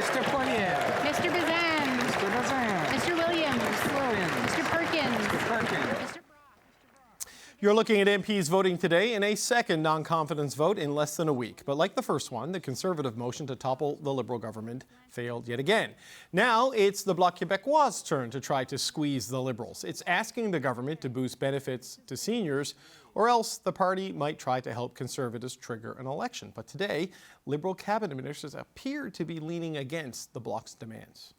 Mr. Poilievre. Mr. Bazan. Mr. Bazan. Mr. Williams. Mr. Williams. Mr. Perkins. Mr. Perkins. Mr. Brock. You're looking at MPs voting today in a second non-confidence vote in less than a week. But like the first one, the Conservative motion to topple the Liberal government failed yet again. Now it's the Bloc Québécois' turn to try to squeeze the Liberals. It's asking the government to boost benefits to seniors, or else the party might try to help Conservatives trigger an election. But today, Liberal cabinet ministers appear to be leaning against the Bloc's demands.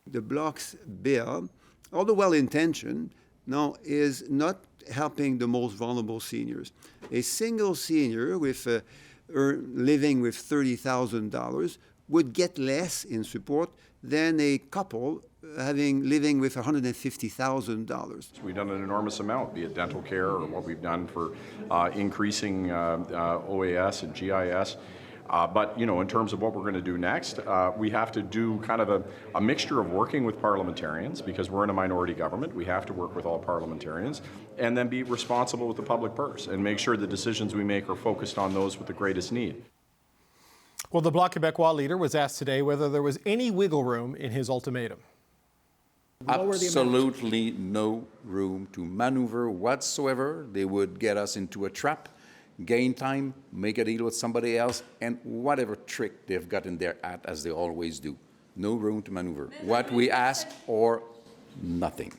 The Bloc's bill, although well-intentioned, now is not helping the most vulnerable seniors. A single senior with living with $30,000 would get less in support than a couple living with $150,000. We've done an enormous amount, be it dental care or what we've done for increasing OAS and GIS. But, you know, in terms of what we're going to do next, we have to do kind of a mixture of working with parliamentarians, because we're in a minority government. We have to work with all parliamentarians, and then be responsible with the public purse and make sure the decisions we make are focused on those with the greatest need. Well, the Bloc Québécois leader was asked today whether there was any wiggle room in his ultimatum. Absolutely no room to maneuver whatsoever. They would get us into a trap, gain time, make a deal with somebody else, and whatever trick they've got in their hat, as they always do. No room to maneuver. What we ask, or nothing.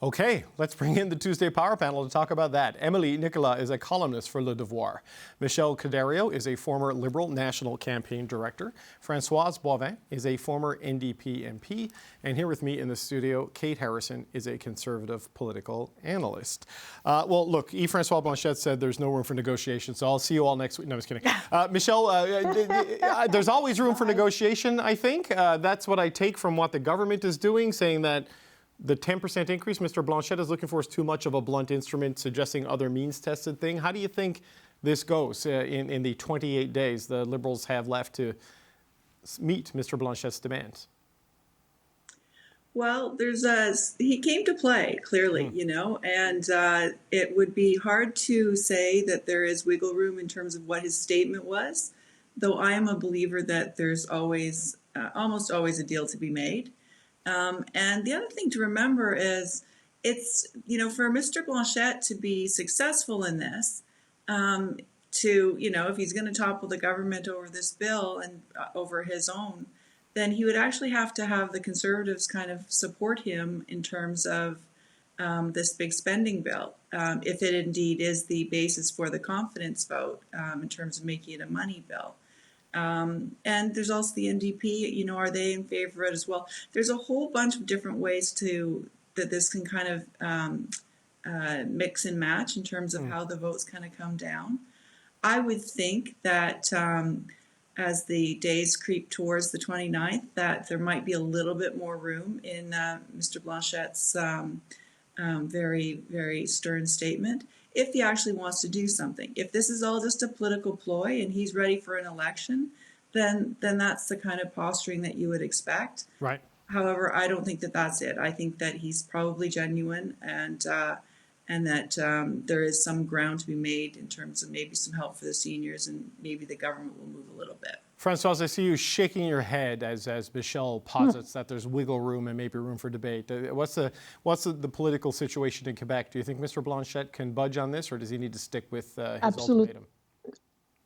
Okay, let's bring in the Tuesday Power Panel to talk about that. Emily Nicolas is a columnist for Le Devoir. Michel Cadario is a former Liberal National Campaign Director. Françoise Boivin is a former NDP MP. And here with me in the studio, Kate Harrison is a Conservative political analyst. Well, look, Yves-François Blanchet said there's no room for negotiation, so I'll see you all next week. No, I'm just kidding. Michel, there's always room for negotiation, I think. That's what I take from what the government is doing, saying that the 10% increase Mr. Blanchet is looking for is too much of a blunt instrument, suggesting other means-tested thing. How do you think this goes in the 28 days the Liberals have left to meet Mr. Blanchet's demands? Well, he came to play, clearly, you know, and it would be hard to say that there is wiggle room in terms of what his statement was, though I am a believer that there's always, almost always a deal to be made. And the other thing to remember is it's, you know, for Mr. Blanchet to be successful in this, you know, if he's going to topple the government over this bill and over his own, then he would actually have to have the Conservatives kind of support him in terms of this big spending bill, if it indeed is the basis for the confidence vote in terms of making it a money bill. And there's also the NDP, you know, are they in favor of it as well? There's a whole bunch of different ways that this can kind of mix and match in terms of how the votes kind of come down. I would think that as the days creep towards the 29th, that there might be a little bit more room in Mr. Blanchet's very, very stern statement, if he actually wants to do something. If this is all just a political ploy and he's ready for an election, then that's the kind of posturing that you would expect. Right. However, I don't think that that's it. I think that he's probably genuine, and that there is some ground to be made in terms of maybe some help for the seniors, and maybe the government will move a little bit. Françoise, I see you shaking your head as Michel posits that there's wiggle room and maybe room for debate. What's the political situation in Quebec? Do you think Mr. Blanchet can budge on this, or does he need to stick with his ultimatum?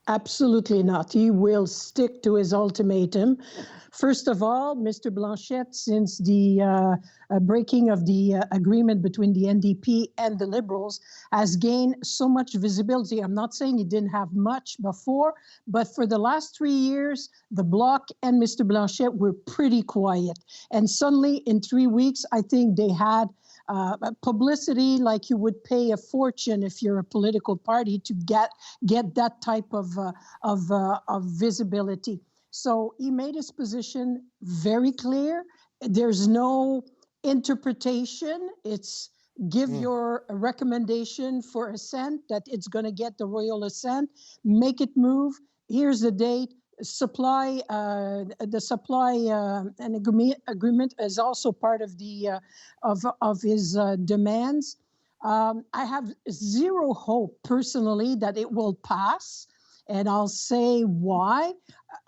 Absolutely not. He will stick to his ultimatum. First of all, Mr. Blanchet, since the breaking of the agreement between the NDP and the Liberals, has gained so much visibility. I'm not saying he didn't have much before, but for the last 3 years, the Bloc and Mr. Blanchet were pretty quiet. And suddenly, in 3 weeks, I think they had publicity like you would pay a fortune if you're a political party to get that type of visibility. So he made his position very clear. There's no interpretation. It's give your recommendation for assent, that it's going to get the royal assent, make it move. Here's the date. Supply and agreement is also part of the of his demands. I have zero hope personally that it will pass, and I'll say why.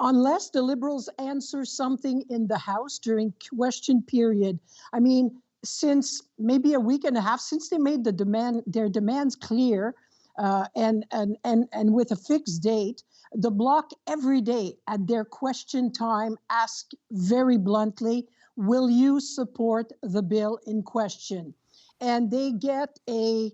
Unless the Liberals answer something in the House during question period, I mean, since maybe a week and a half, since they made their demands clear, and with a fixed date, the Bloc every day at their question time ask very bluntly, will you support the bill in question? And they get a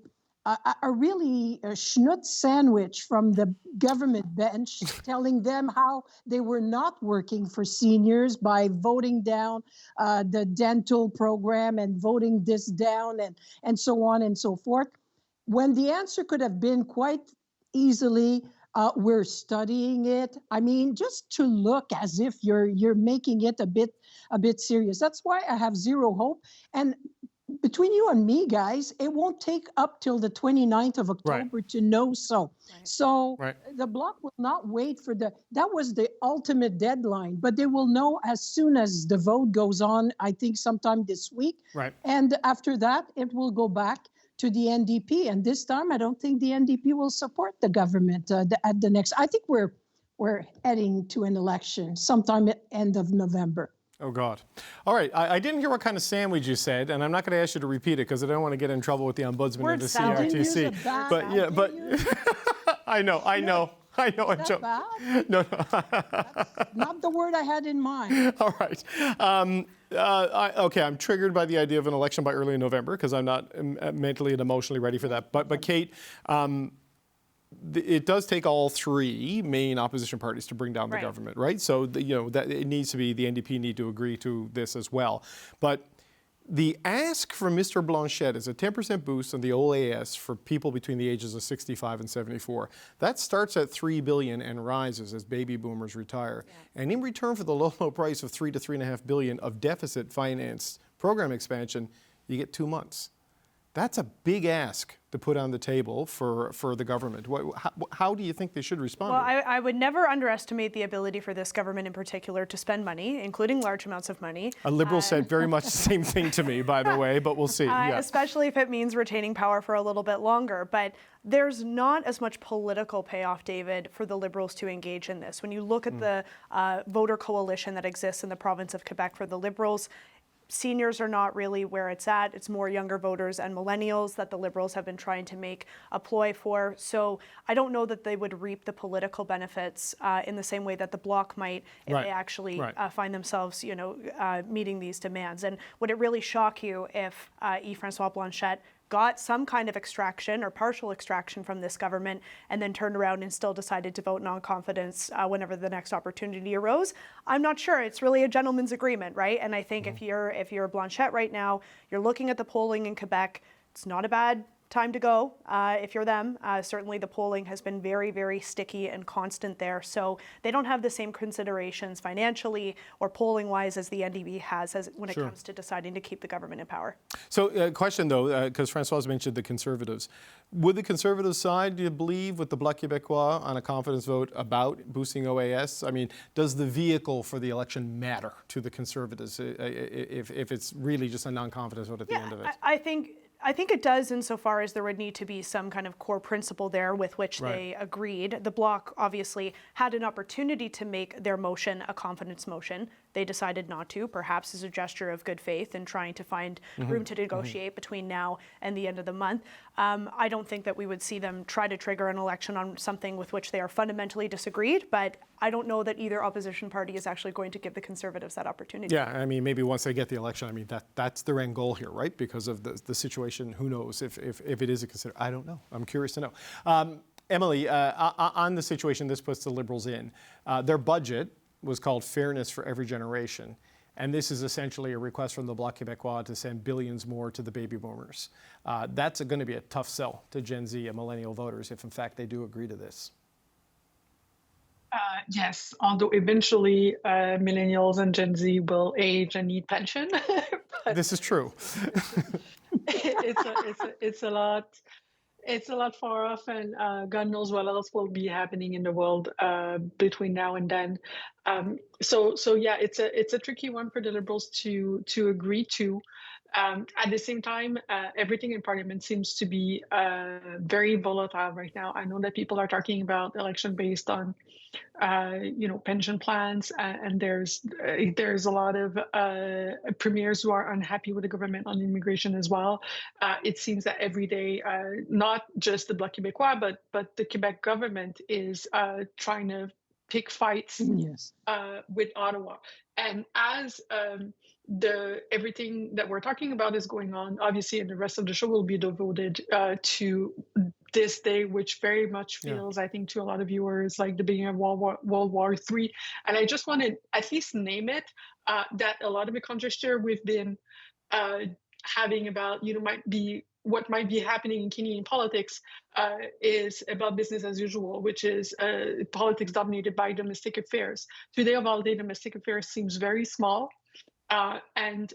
really schnutz sandwich from the government bench telling them how they were not working for seniors by voting down the dental program and voting this down and so on and so forth. When the answer could have been quite easily, we're studying it. I mean, just to look as if you're making it a bit serious. That's why I have zero hope. And between you and me, guys, it won't take up till the 29th of October to know so. So the Bloc will not wait for that was the ultimate deadline, but they will know as soon as the vote goes on, I think sometime this week. Right. And after that, it will go back to the NDP. And this time, I don't think the NDP will support the government at the next. I think we're heading to an election sometime at end of November. Oh, God. All right. I didn't hear what kind of sandwich you said, and I'm not going to ask you to repeat it because I don't want to get in trouble with the Ombudsman and the CRTC. But I know. I'm joking. No. That's not the word I had in mind. All right. Okay, I'm triggered by the idea of an election by early November because I'm not mentally and emotionally ready for that. But Kate, it does take all three main opposition parties to bring down the government, right? So that it needs to be the NDP need to agree to this as well. But the ask from Mr. Blanchet is a 10% boost on the OAS for people between the ages of 65 and 74. That starts at $3 billion and rises as baby boomers retire. Yeah. And in return for the low price of $3 to $3.5 billion of deficit financed program expansion, you get 2 months. That's a big ask to put on the table for the government. How do you think they should respond? Well, I would never underestimate the ability for this government in particular to spend money, including large amounts of money. A Liberal said very much the same thing to me, by the way, but we'll see. Especially if it means retaining power for a little bit longer. But there's not as much political payoff, David, for the Liberals to engage in this. When you look at the voter coalition that exists in the province of Quebec for the Liberals, seniors are not really where it's at. It's more younger voters and millennials that the Liberals have been trying to make a ploy for. So I don't know that they would reap the political benefits in the same way that the Bloc might if they actually find themselves, meeting these demands. And would it really shock you if Yves-François Blanchet got some kind of extraction or partial extraction from this government and then turned around and still decided to vote non-confidence whenever the next opportunity arose? I'm not sure. It's really a gentleman's agreement, right? And I think if you're Blanchet right now, you're looking at the polling in Quebec, it's not a bad time to go if you're them. Certainly the polling has been very, very sticky and constant there. So they don't have the same considerations financially or polling-wise as the NDP has when it comes to deciding to keep the government in power. So question though, because François mentioned the Conservatives. Would the Conservative side, do you believe, with the Bloc Québécois on a confidence vote about boosting OAS? I mean, does the vehicle for the election matter to the Conservatives if it's really just a non-confidence vote at the end of it? I think it does insofar as there would need to be some kind of core principle there with which they agreed. The Bloc obviously had an opportunity to make their motion a confidence motion. They decided not to, perhaps as a gesture of good faith and trying to find room to negotiate between now and the end of the month. I don't think that we would see them try to trigger an election on something with which they are fundamentally disagreed, but I don't know that either opposition party is actually going to give the Conservatives that opportunity. Yeah, I mean, maybe once they get the election, I mean, that's their end goal here, right? Because of the situation, who knows if it is a consideration. I don't know. I'm curious to know. Emily, on the situation this puts the Liberals in, their budget was called Fairness for Every Generation. And this is essentially a request from the Bloc Québécois to send billions more to the baby boomers. That's going to be a tough sell to Gen Z and millennial voters if, in fact, they do agree to this. Yes, although eventually millennials and Gen Z will age and need pension. This is true. It's a lot far off, and God knows what else will be happening in the world between now and then. So yeah, it's a tricky one for the Liberals to agree to. At the same time, everything in Parliament seems to be very volatile right now. I know that people are talking about election based on, pension plans, and there's a lot of premiers who are unhappy with the government on immigration as well. It seems that every day, not just the Bloc Québécois, but the Quebec government is trying to pick fights Yes. with Ottawa. And as everything that we're talking about is going on, obviously, and the rest of the show will be devoted to this day, which very much feels, I think, to a lot of viewers like the beginning of World War III. And I just want to at least name it, that a lot of the conjecture we've been having about, what might be happening in Canadian politics is about business as usual, which is politics dominated by domestic affairs. Today of all day, domestic affairs seems very small. And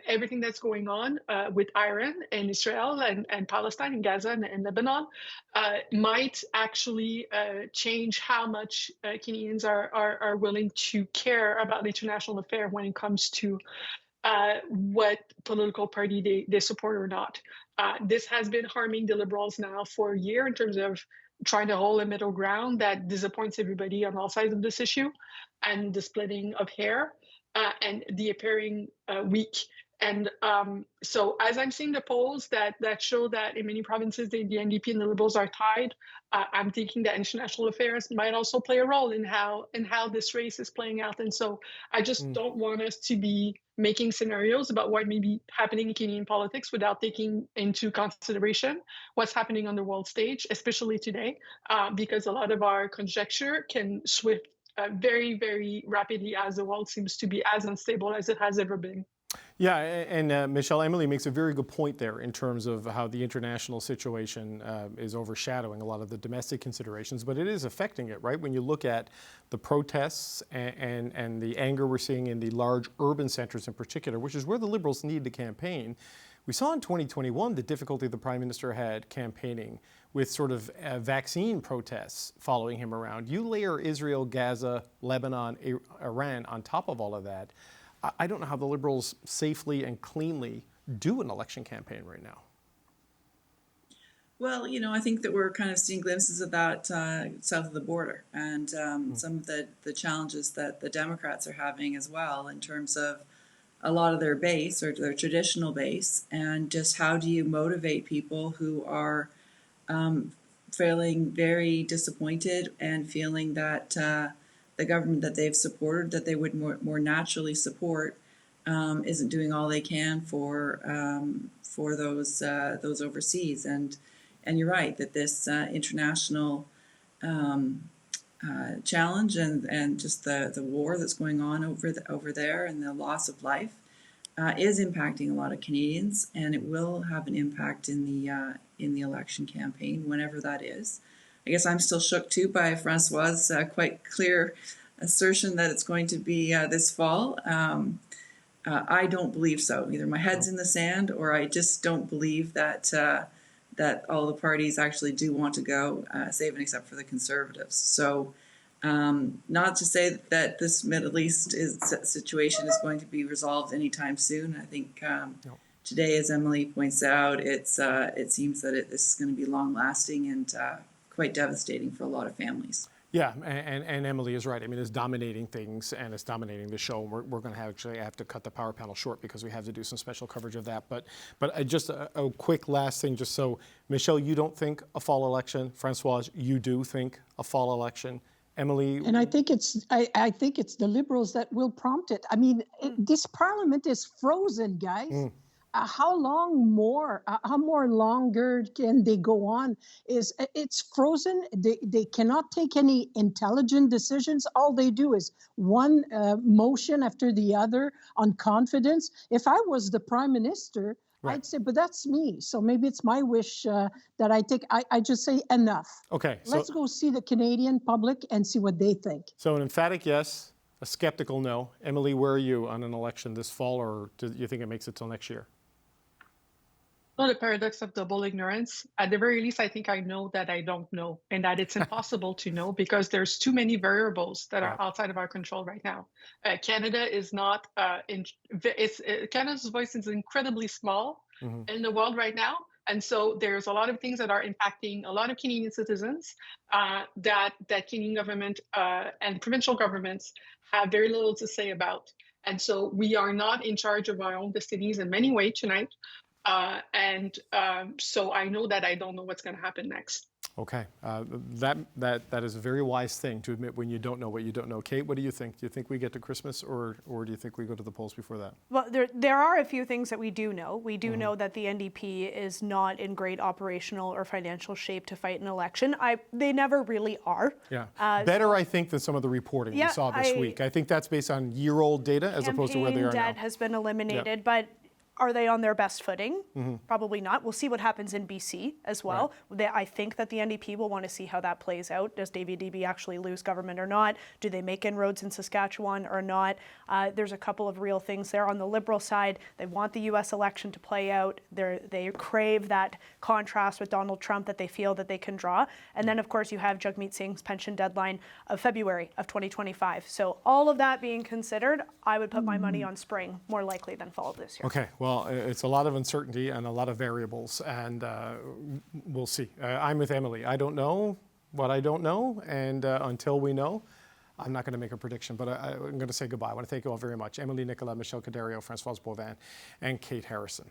everything that's going on with Iran and Israel and Palestine and Gaza and Lebanon might actually change how much Canadians are willing to care about international affairs when it comes to what political party they support or not. This has been harming the Liberals now for a year in terms of trying to hold a middle ground that disappoints everybody on all sides of this issue, and the splitting of hair and the appearing weak. And so as I'm seeing the polls that show that in many provinces, the NDP and the Liberals are tied, I'm thinking that international affairs might also play a role in how this race is playing out. And so I just don't want us to be making scenarios about what may be happening in Canadian politics without taking into consideration what's happening on the world stage, especially today, because a lot of our conjecture can shift very, very rapidly as the world seems to be as unstable as it has ever been. Yeah, and Michelle, Emily makes a very good point there in terms of how the international situation is overshadowing a lot of the domestic considerations, but it is affecting it, right? When you look at the protests and the anger we're seeing in the large urban centers in particular, which is where the Liberals need to campaign. We saw in 2021 the difficulty the Prime Minister had campaigning with sort of vaccine protests following him around. You layer Israel, Gaza, Lebanon, Iran on top of all of that. I don't know how the Liberals safely and cleanly do an election campaign right now. Well, I think that we're kind of seeing glimpses of that south of the border, and some of the challenges that the Democrats are having as well in terms of a lot of their base or their traditional base, and just how do you motivate people who are feeling very disappointed and feeling that the government that they've supported, that they would more naturally support, isn't doing all they can for those overseas. And you're right that this international challenge and just the war that's going on over there and the loss of life is impacting a lot of Canadians, and it will have an impact in the election campaign, whenever that is. I guess I'm still shook too by Francois's quite clear assertion that it's going to be this fall. I don't believe so. Either my head's in the sand, or I just don't believe that all the parties actually do want to go, save and except for the Conservatives. So, not to say that this Middle East situation is going to be resolved anytime soon. I think today, as Emily points out, it seems that this is going to be long-lasting and quite devastating for a lot of families. Yeah, and Emily is right. I mean, it's dominating things, and it's dominating the show. We're going to actually have to cut the power panel short because we have to do some special coverage of that. But just a quick last thing, just so, Michelle, you don't think a fall election. Françoise, you do think a fall election. Emily? And I think it's the Liberals that will prompt it. I mean, this Parliament is frozen, guys. How longer can they go on? It's frozen. They cannot take any intelligent decisions. All they do is one motion after the other on confidence. If I was the Prime Minister, right, I'd say, but that's me. So maybe it's my wish that I take. I just say enough. Okay. Let's go see the Canadian public and see what they think. So an emphatic yes, a skeptical no. Emily, where are you on an election this fall, or do you think it makes it till next year? Not the paradox of double ignorance. At the very least, I think I know that I don't know, and that it's impossible to know because there's too many variables that are outside of our control right now. Canada is not Canada's voice is incredibly small in the world right now, and so there's a lot of things that are impacting a lot of Canadian citizens that Canadian government and provincial governments have very little to say about. And so we are not in charge of our own destinies in many ways tonight. So I know that I don't know what's going to happen next. Okay, that is a very wise thing to admit when you don't know what you don't know. Kate, what do you think? Do you think we get to Christmas, or do you think we go to the polls before that? Well, there are a few things that we do know. We do know that the NDP is not in great operational or financial shape to fight an election. They never really are. Yeah, better I think than some of the reporting we saw this week. I think that's based on year-old data as opposed to where they are now. Campaign debt has been eliminated, but are they on their best footing? Probably not. We'll see what happens in BC as well. Right. I think that the NDP will want to see how that plays out. Does David Eby actually lose government or not? Do they make inroads in Saskatchewan or not? There's a couple of real things there. On the Liberal side, they want the U.S. election to play out. They crave that contrast with Donald Trump that they feel that they can draw. And then, of course, you have Jagmeet Singh's pension deadline of February of 2025. So all of that being considered, I would put my money on spring more likely than fall of this year. Okay. Well, it's a lot of uncertainty and a lot of variables, and we'll see. I'm with Emily. I don't know what I don't know, and until we know, I'm not going to make a prediction, but I'm going to say goodbye. I want to thank you all very much. Emily Nicola, Michelle Cadario, Françoise Boivin, and Kate Harrison.